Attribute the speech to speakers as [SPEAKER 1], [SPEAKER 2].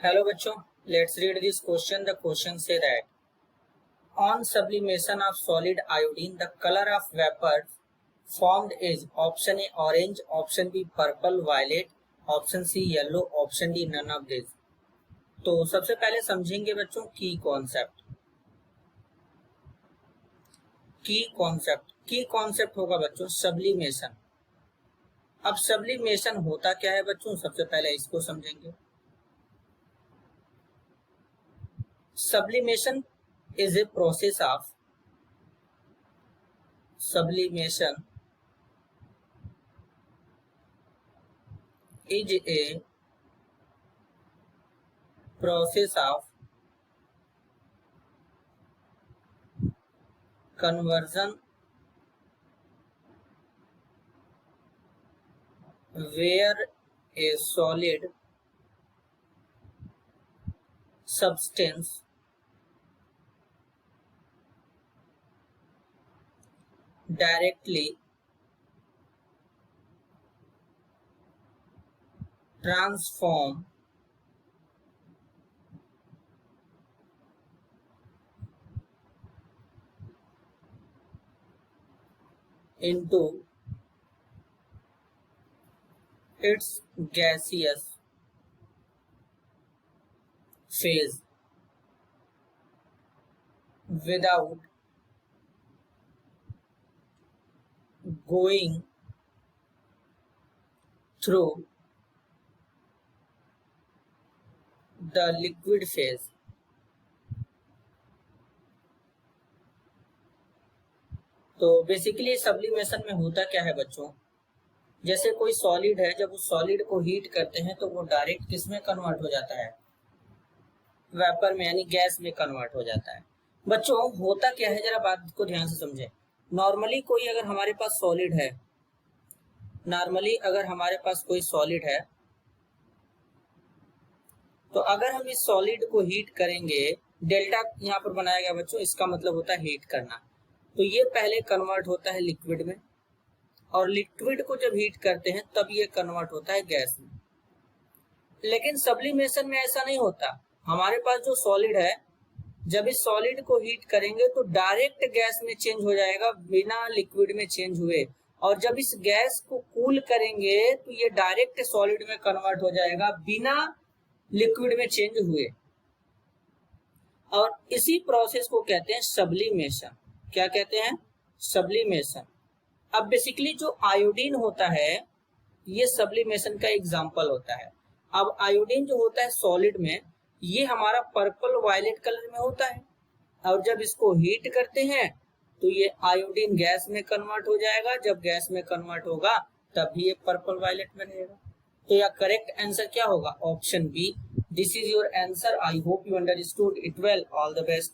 [SPEAKER 1] Hello बच्चों, let's read this question. The question say that on sublimation of solid iodine the color of vapor formed is option A orange, option B purple violet, option C yellow, option D none of these। तो सबसे पहले समझेंगे बच्चों की concept होगा बच्चों sublimation. अब sublimation होता क्या है बच्चों, सबसे पहले इसको समझेंगे। Sublimation is a process of conversion where a solid substance directly transform into its gaseous phase without going through the liquid phase। तो बेसिकली सब्लिमेशन में होता क्या है बच्चों, जैसे कोई सॉलिड है, जब उस सॉलिड को हीट करते हैं तो वो डायरेक्ट किस में कन्वर्ट हो जाता है, वेपर में, यानी गैस में कन्वर्ट हो जाता है। बच्चों होता क्या है, जरा बात को ध्यान से समझें। नॉर्मली अगर हमारे पास कोई सॉलिड है तो अगर हम इस सॉलिड को हीट करेंगे, डेल्टा यहाँ पर बनाया गया बच्चों, इसका मतलब होता है हीट करना। तो ये पहले कन्वर्ट होता है लिक्विड में, और लिक्विड को जब हीट करते हैं तब ये कन्वर्ट होता है गैस में। लेकिन सब्लिमेशन में ऐसा नहीं होता। हमारे पास जो सॉलिड है, जब इस सॉलिड को हीट करेंगे तो डायरेक्ट गैस में चेंज हो जाएगा बिना लिक्विड में चेंज हुए, और जब इस गैस को कूल करेंगे तो ये डायरेक्ट सॉलिड में कन्वर्ट हो जाएगा बिना लिक्विड में चेंज हुए। और इसी प्रोसेस को कहते हैं सब्लिमेशन। क्या कहते हैं? सब्लिमेशन। अब बेसिकली जो आयोडीन होता है ये सब्लिमेशन का एग्जांपल होता है। अब आयोडीन जो होता है सॉलिड में, ये हमारा पर्पल वायलेट कलर में होता है, और जब इसको हीट करते हैं तो ये आयोडीन गैस में कन्वर्ट हो जाएगा। जब गैस में कन्वर्ट होगा तभी ये पर्पल वायलेट में रहेगा। तो या करेक्ट आंसर क्या होगा? Option B. This is your answer. I hope you understood it well. All the best.